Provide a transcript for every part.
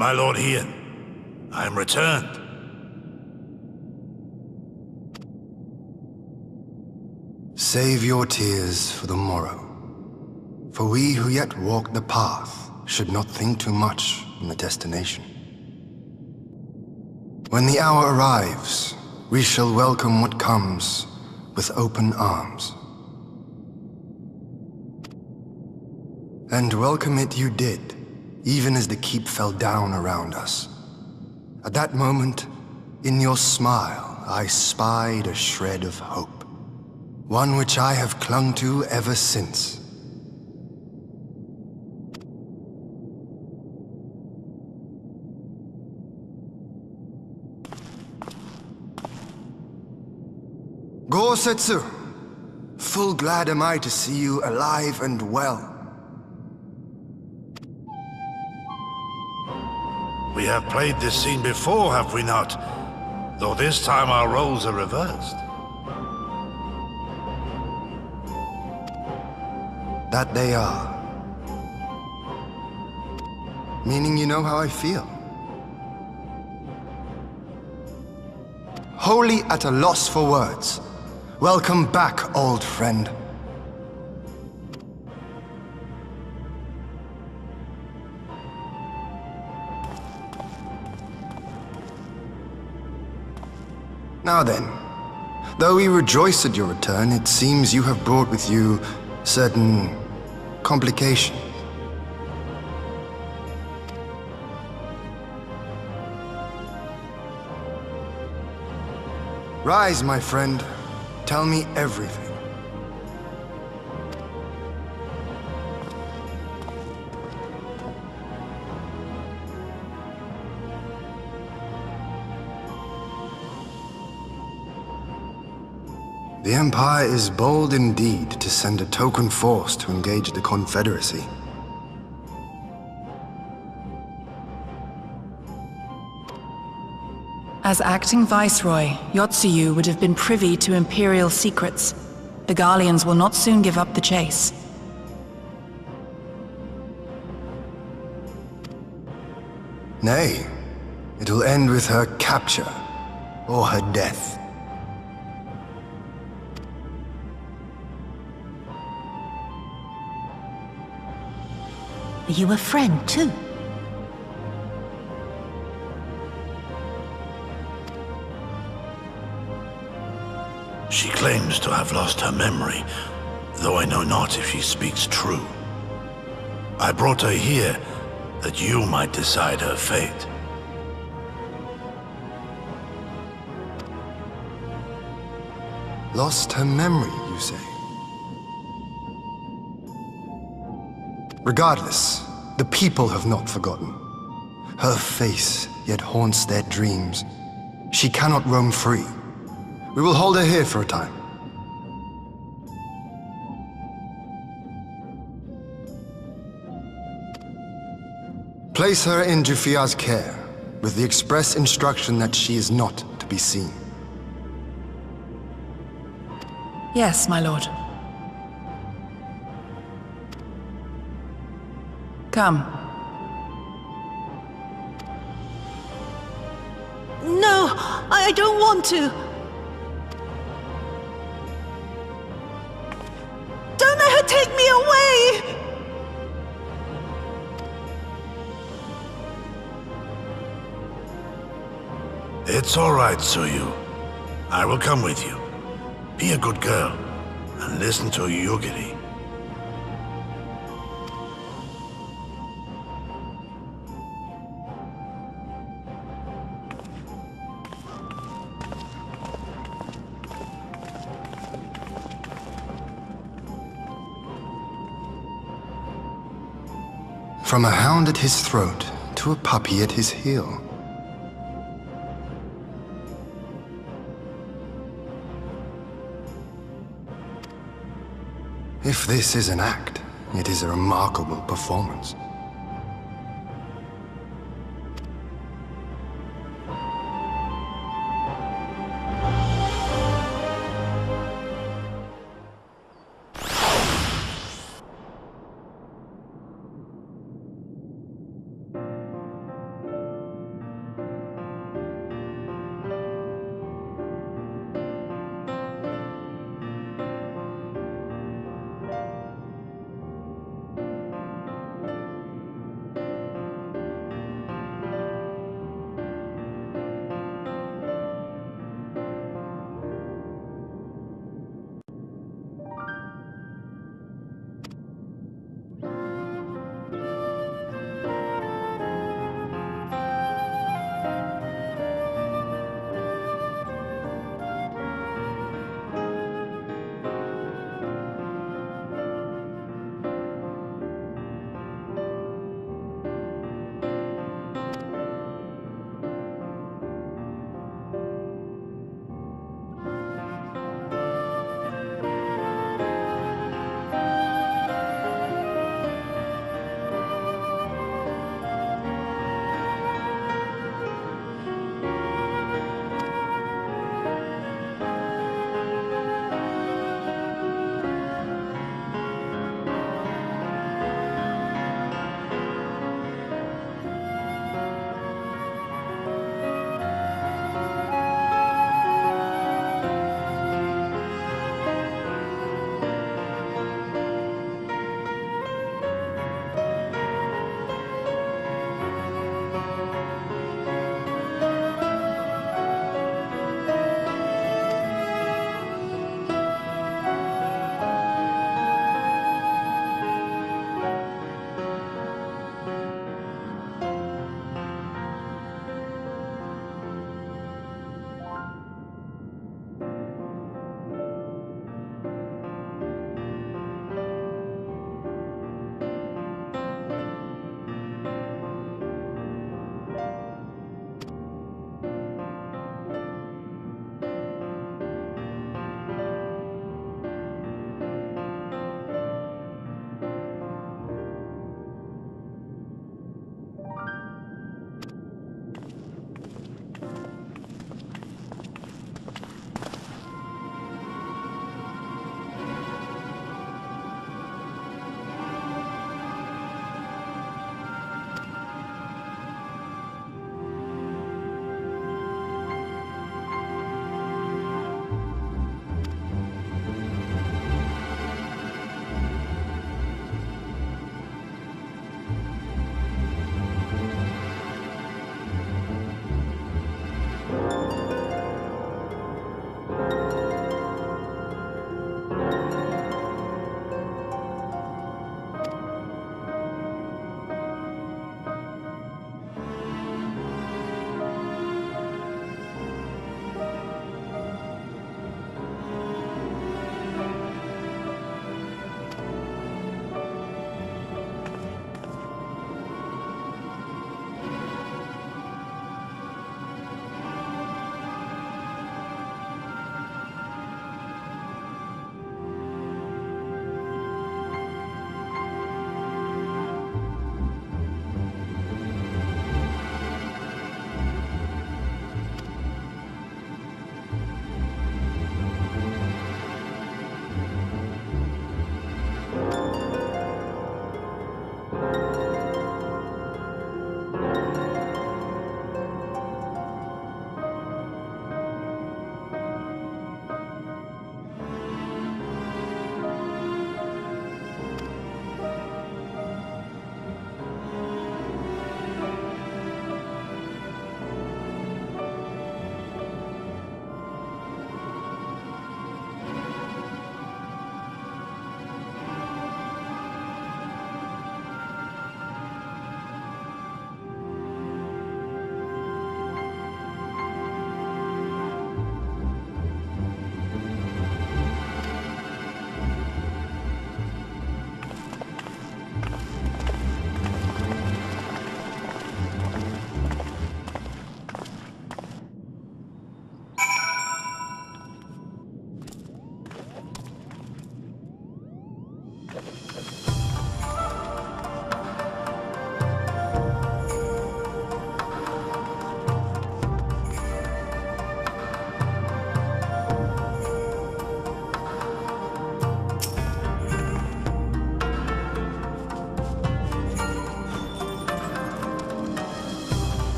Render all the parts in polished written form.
My Lord Ian, I am returned. Save your tears for the morrow. For we who yet walk the path should not think too much on the destination. When the hour arrives, we shall welcome what comes with open arms. And welcome it you did, even as the keep fell down around us. At that moment, in your smile, I spied a shred of hope. One which I have clung to ever since. Gosetsu, full glad am I to see you alive and well. We have played this scene before, have we not? Though this time our roles are reversed. That they are. Meaning you know how I feel. Wholly at a loss for words. Welcome back, old friend. Now then, though we rejoice at your return, it seems you have brought with you certain complications. Rise, my friend. Tell me everything. The Empire is bold indeed to send a token force to engage the Confederacy. As acting Viceroy, Yotsuyu would have been privy to Imperial secrets. The Garleans will not soon give up the chase. Nay, it will end with her capture, or her death. Are you a friend, too? She claims to have lost her memory, though I know not if she speaks true. I brought her here that you might decide her fate. Lost her memory, you say? Regardless, the people have not forgotten. Her face yet haunts their dreams. She cannot roam free. We will hold her here for a time. Place her in Jufia's care, with the express instruction that she is not to be seen. Yes, my lord. Come. No, I don't want to. Don't let her take me away! It's all right, Tsuyu. I will come with you. Be a good girl, and listen to Yugiri. From a hound at his throat to a puppy at his heel. If this is an act, it is a remarkable performance.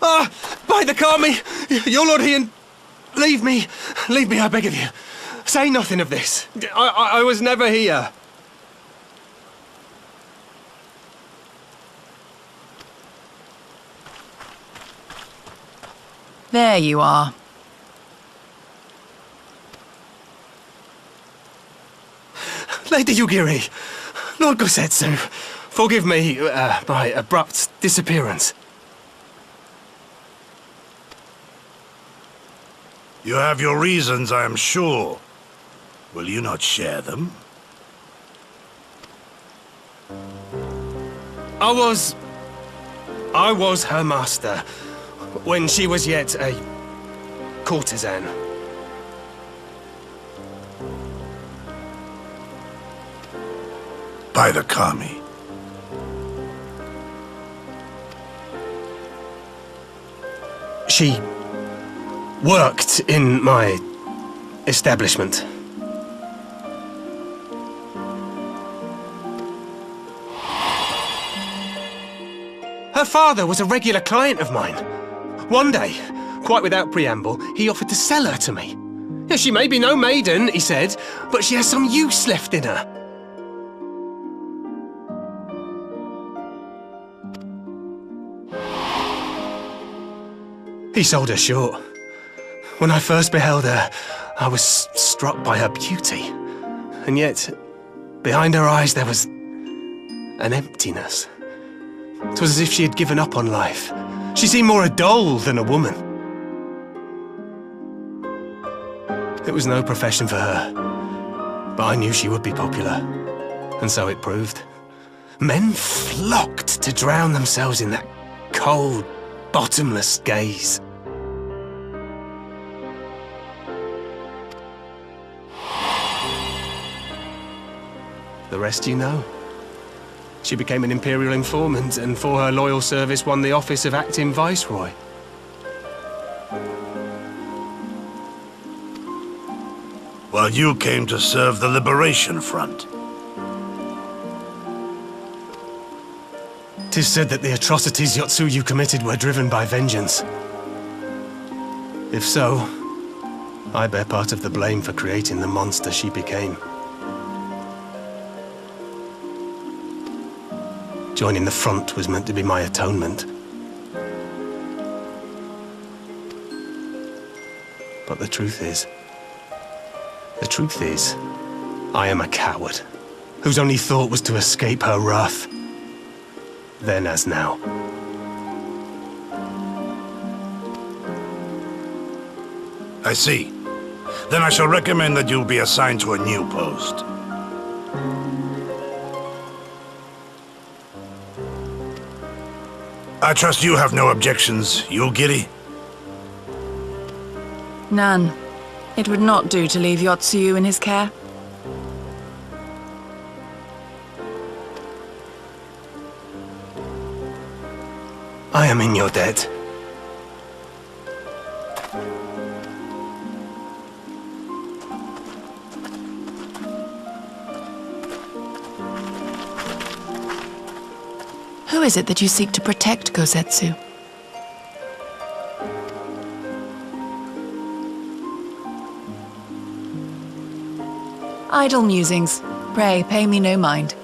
By the Kami! Your lord here, leave me, I beg of you. Say nothing of this. I was never here. There you are. Lady Yugiri, Lord Gosetsu, forgive me my abrupt disappearance. You have your reasons, I am sure. Will you not share them? I was her master when she was yet a courtesan. By the Kami. She worked in my establishment. Her father was a regular client of mine. One day, quite without preamble, he offered to sell her to me. Yeah, she may be no maiden, he said, but she has some use left in her. He sold her short. When I first beheld her, I was struck by her beauty. And yet, behind her eyes there was an emptiness. It was as if she had given up on life. She seemed more a doll than a woman. It was no profession for her, but I knew she would be popular. And so it proved. Men flocked to drown themselves in that cold, bottomless gaze. The rest you know. She became an Imperial informant, and for her loyal service won the office of acting Viceroy. While you came to serve the Liberation Front. 'Tis said that the atrocities Yotsuyu committed were driven by vengeance. If so, I bear part of the blame for creating the monster she became. Joining the front was meant to be my atonement. But the truth is, I am a coward, whose only thought was to escape her wrath. Then as now. I see. Then I shall recommend that you'll be assigned to a new post. I trust you have no objections, Yugiri? None. It would not do to leave Yotsuyu in his care. I am in your debt. Who is it that you seek to protect, Gosetsu? Idle musings. Pray, pay me no mind.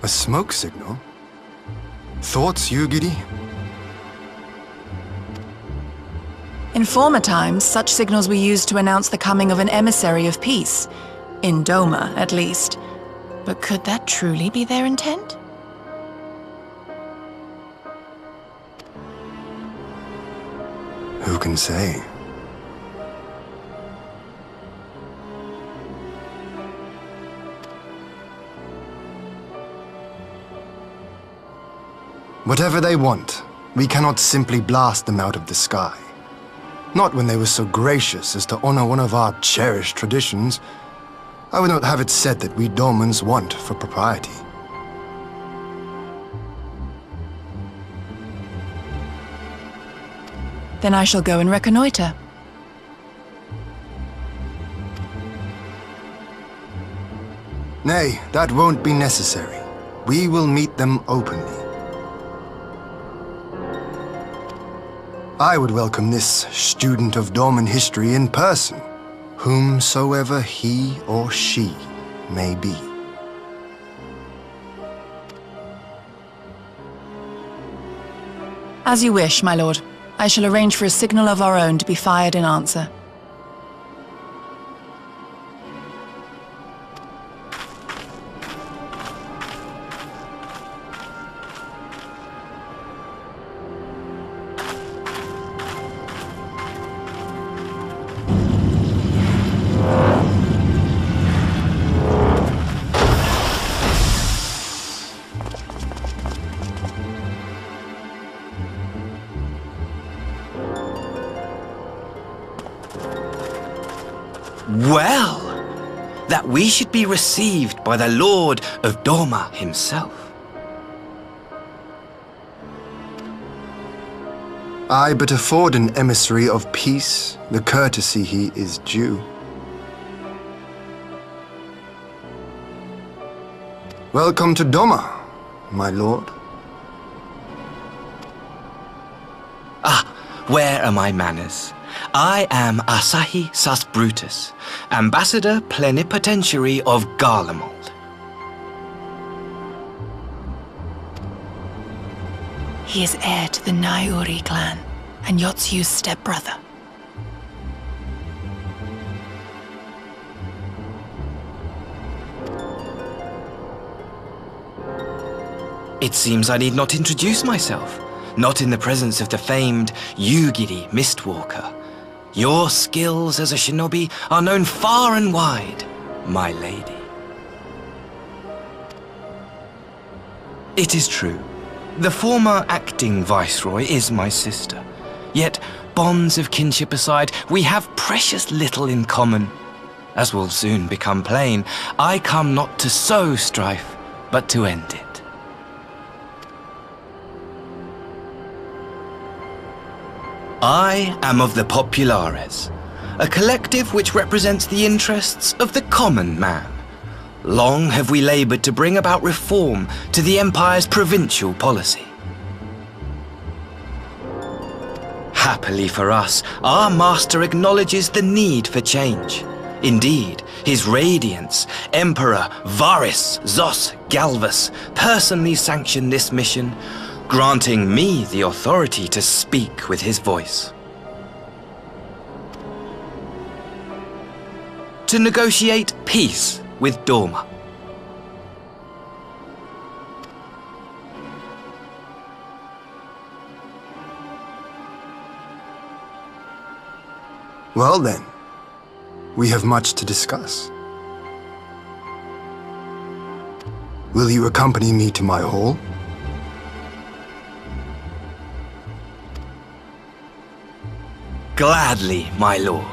A smoke signal? Thoughts, Yugiri? In former times, such signals were used to announce the coming of an emissary of peace. In Doma, at least. But could that truly be their intent? Who can say? Whatever they want, we cannot simply blast them out of the sky. Not when they were so gracious as to honor one of our cherished traditions. I would not have it said that we Domans want for propriety. Then I shall go and reconnoiter. Nay, that won't be necessary. We will meet them openly. I would welcome this student of Doman history in person, whomsoever he or she may be. As you wish, my lord. I shall arrange for a signal of our own to be fired in answer. Well, that we should be received by the Lord of Doma himself. I but afford an emissary of peace the courtesy he is due. Welcome to Doma, my lord. Where are my manners? I am Asahi Sus Brutus, Ambassador Plenipotentiary of Garlemald. He is heir to the Naiuri clan, and Yotsuyu's stepbrother. It seems I need not introduce myself, not in the presence of the famed Yugiri Mistwalker. Your skills as a shinobi are known far and wide, my lady. It is true. The former acting viceroy is my sister. Yet, bonds of kinship aside, we have precious little in common. As will soon become plain, I come not to sow strife, but to end it. I am of the Populares, a collective which represents the interests of the common man. Long have we labored to bring about reform to the Empire's provincial policy. Happily for us, our master acknowledges the need for change. Indeed, His Radiance, Emperor Varys Zos Galvus, personally sanctioned this mission, granting me the authority to speak with his voice. To negotiate peace with Doma. Well then, we have much to discuss. Will you accompany me to my hall? Gladly, my lord.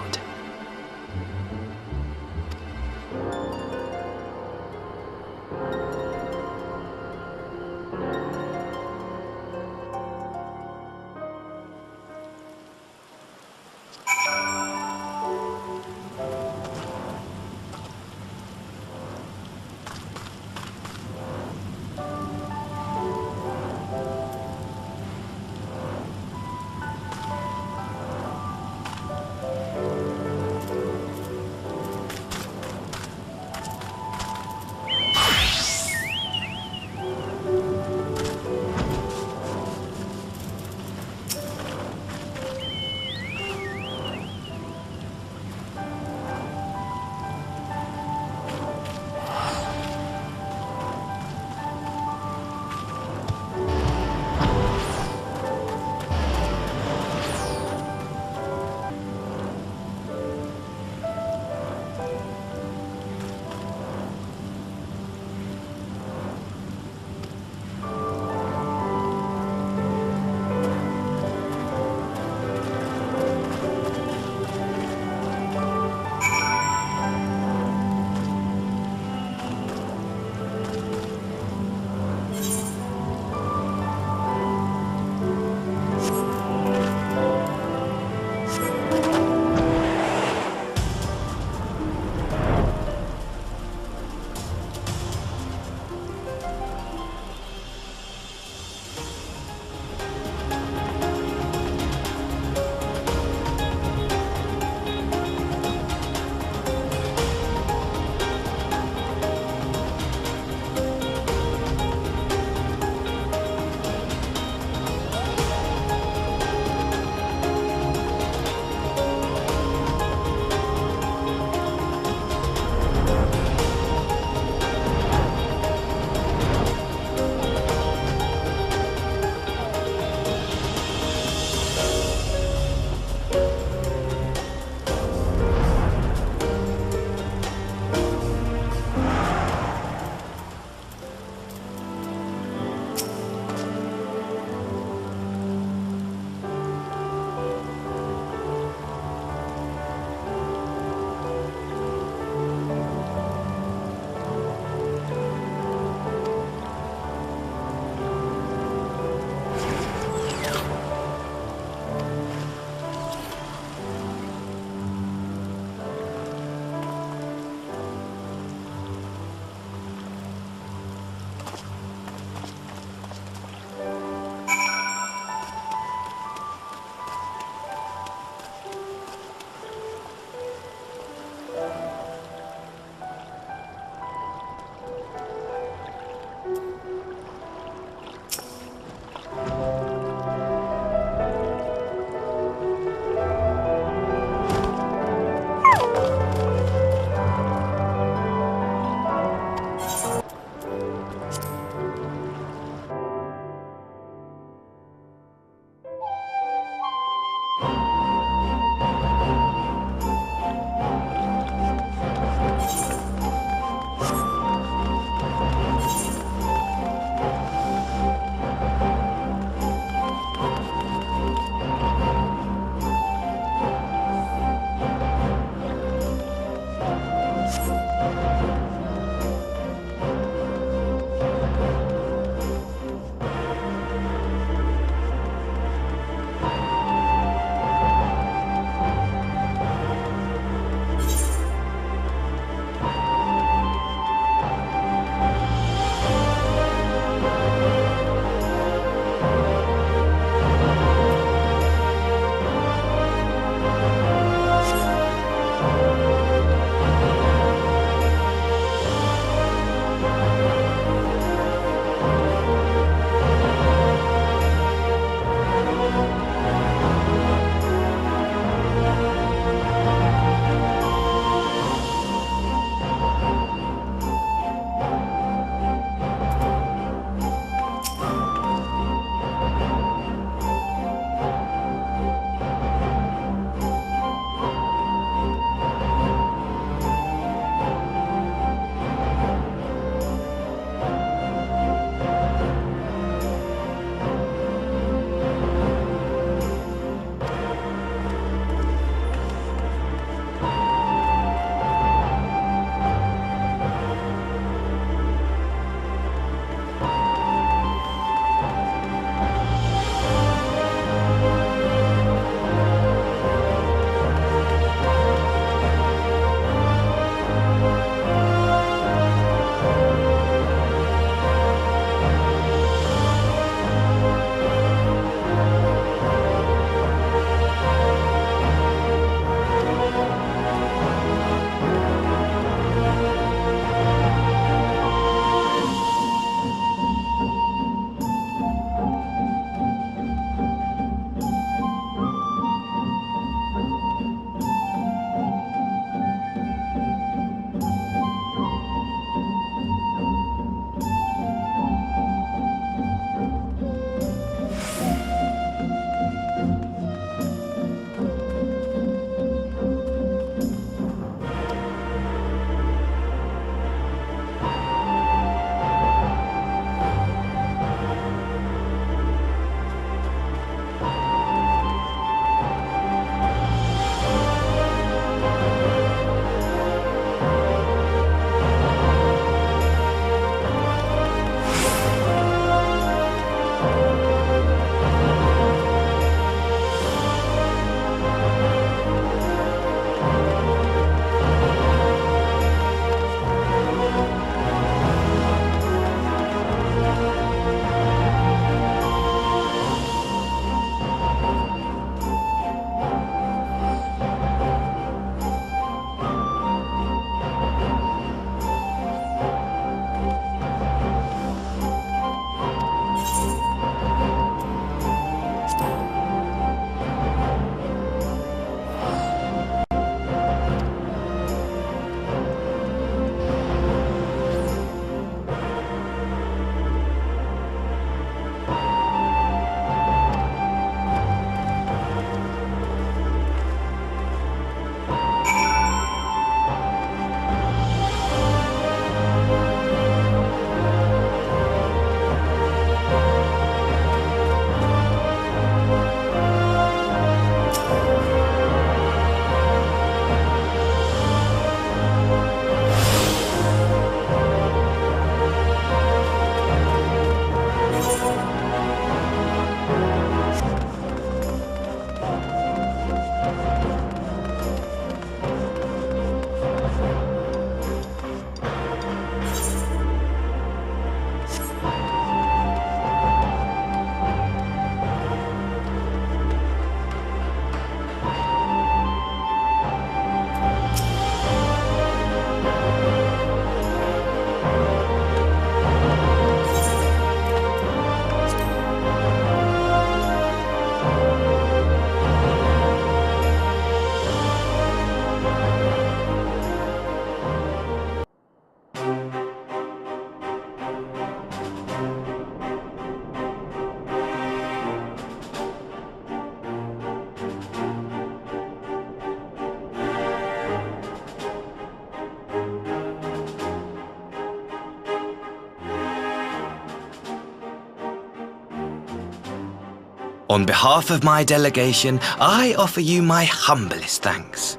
On behalf of my delegation, I offer you my humblest thanks.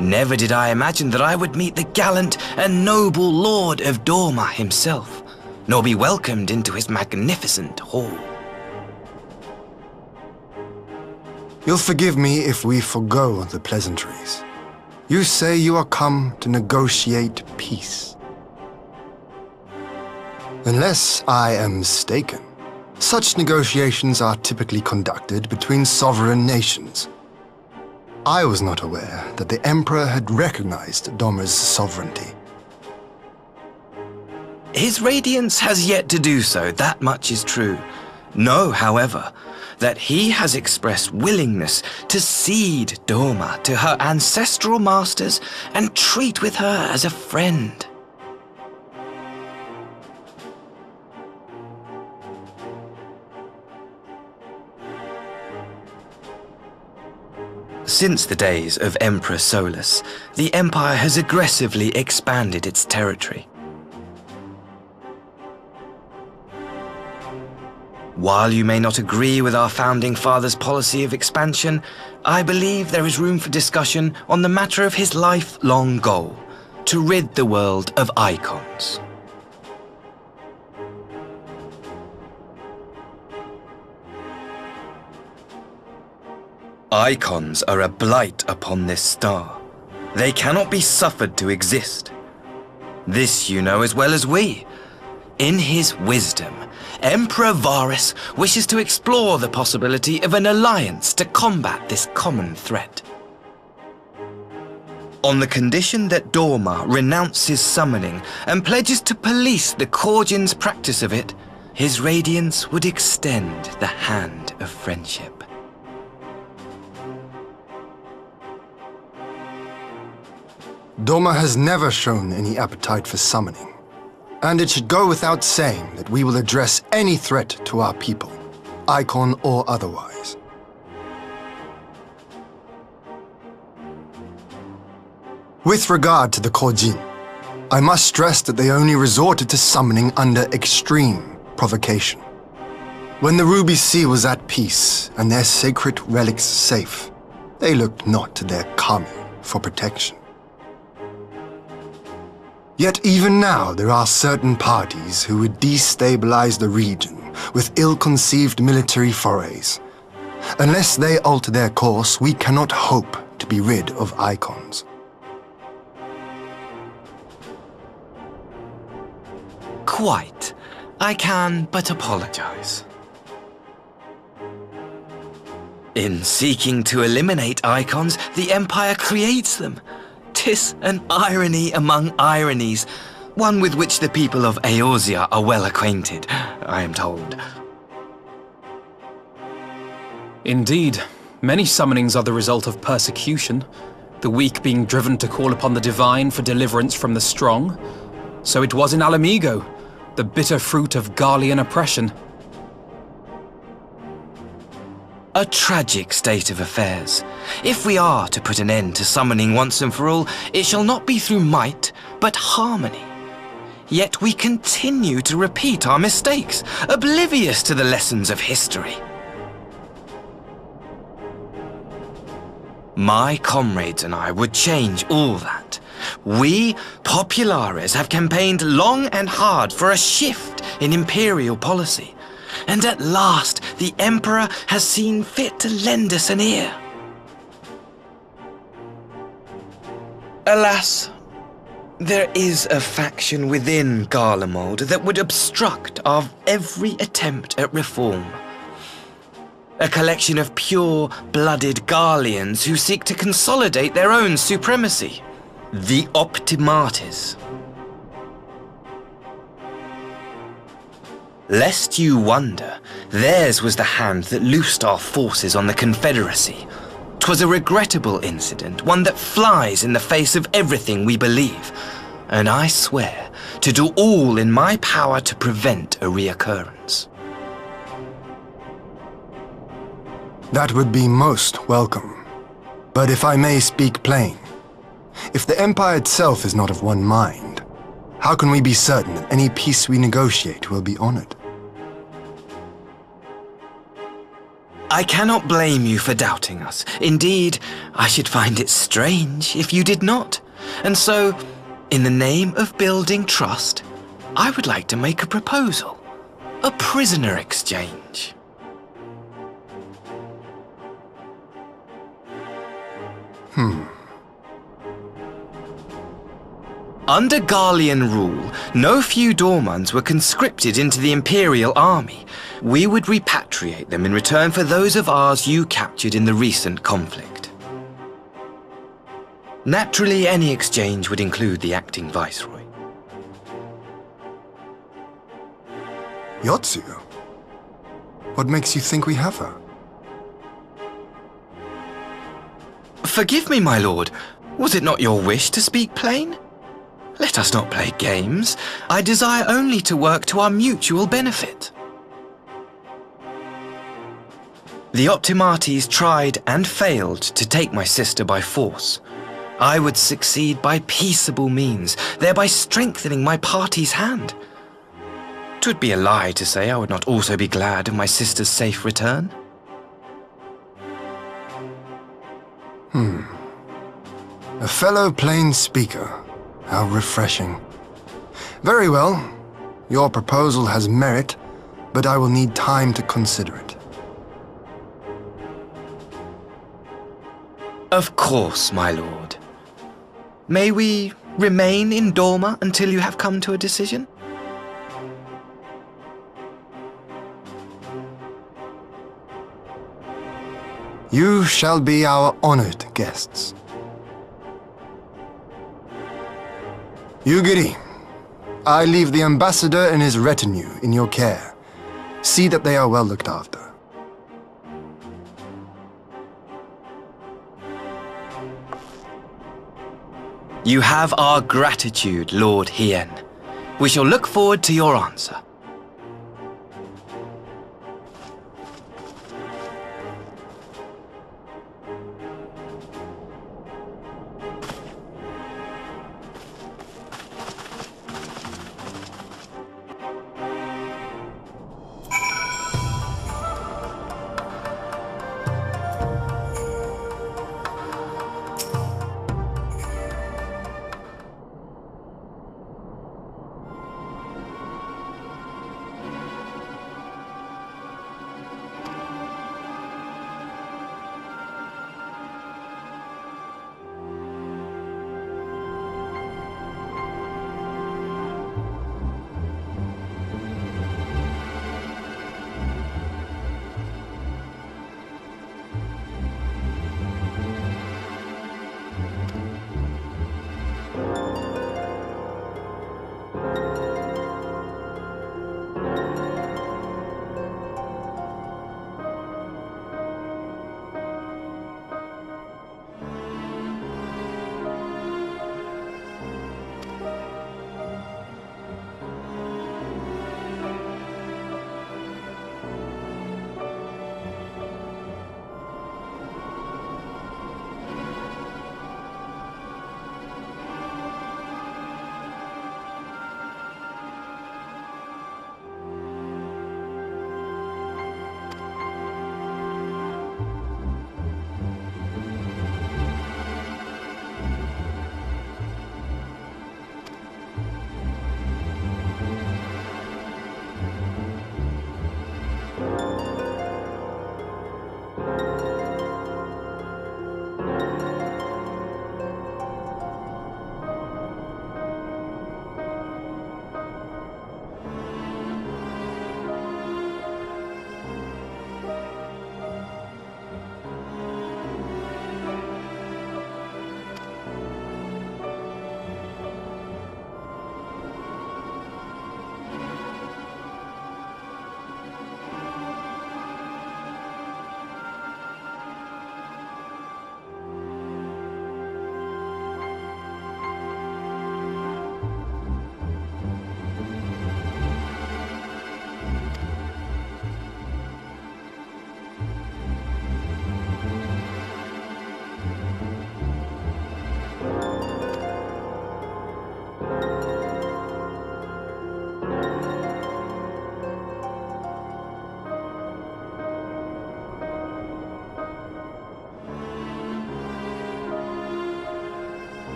Never did I imagine that I would meet the gallant and noble Lord of Doma himself, nor be welcomed into his magnificent hall. You'll forgive me if we forgo the pleasantries. You say you are come to negotiate peace. Unless I am mistaken, such negotiations are typically conducted between sovereign nations. I was not aware that the Emperor had recognized Doma's sovereignty. His Radiance has yet to do so, that much is true. Know, however, that he has expressed willingness to cede Doma to her ancestral masters and treat with her as a friend. Since the days of Emperor Solus, the Empire has aggressively expanded its territory. While you may not agree with our founding father's policy of expansion, I believe there is room for discussion on the matter of his lifelong goal, to rid the world of icons. Icons are a blight upon this star. They cannot be suffered to exist. This you know as well as we. In his wisdom, Emperor Varus wishes to explore the possibility of an alliance to combat this common threat. On the condition that Doma renounces summoning and pledges to police the Korjin's practice of it, his Radiance would extend the hand of friendship. Doma has never shown any appetite for summoning, and it should go without saying that we will address any threat to our people, icon or otherwise. With regard to the Korjin, I must stress that they only resorted to summoning under extreme provocation. When the Ruby Sea was at peace and their sacred relics safe, they looked not to their kami for protection. Yet even now there are certain parties who would destabilize the region with ill-conceived military forays. Unless they alter their course, we cannot hope to be rid of icons. Quite. I can but apologize. In seeking to eliminate icons, the Empire creates them. 'Tis an irony among ironies, one with which the people of Eorzea are well acquainted, I am told. Indeed, many summonings are the result of persecution, the weak being driven to call upon the divine for deliverance from the strong. So it was in Alamigo, the bitter fruit of Garlean oppression. A tragic state of affairs. If we are to put an end to summoning once and for all, it shall not be through might, but harmony. Yet we continue to repeat our mistakes, oblivious to the lessons of history. My comrades and I would change all that. We, populares, have campaigned long and hard for a shift in imperial policy. And at last, the Emperor has seen fit to lend us an ear. Alas, there is a faction within Garlemald that would obstruct our every attempt at reform. A collection of pure-blooded Garleans who seek to consolidate their own supremacy. The Optimates. Lest you wonder, theirs was the hand that loosed our forces on the Confederacy. 'Twas a regrettable incident, one that flies in the face of everything we believe, and I swear to do all in my power to prevent a reoccurrence. That would be most welcome. But if I may speak plain, if the Empire itself is not of one mind, how can we be certain that any peace we negotiate will be honored? I cannot blame you for doubting us. Indeed, I should find it strange if you did not. And so, in the name of building trust, I would like to make a proposal. A prisoner exchange. Under Garlean rule, no few Dormans were conscripted into the Imperial Army. We would repatriate them in return for those of ours you captured in the recent conflict. Naturally, any exchange would include the acting Viceroy. Yotsuyu? What makes you think we have her? Forgive me, my lord. Was it not your wish to speak plain? Let us not play games. I desire only to work to our mutual benefit. The Optimates tried and failed to take my sister by force. I would succeed by peaceable means, thereby strengthening my party's hand. 'Twould be a lie to say I would not also be glad of my sister's safe return. A fellow plain speaker. How refreshing. Very well. Your proposal has merit, but I will need time to consider it. Of course, my lord. May we remain in Doma until you have come to a decision? You shall be our honored guests. Yugiri, I leave the ambassador and his retinue in your care. See that they are well looked after. You have our gratitude, Lord Hien. We shall look forward to your answer.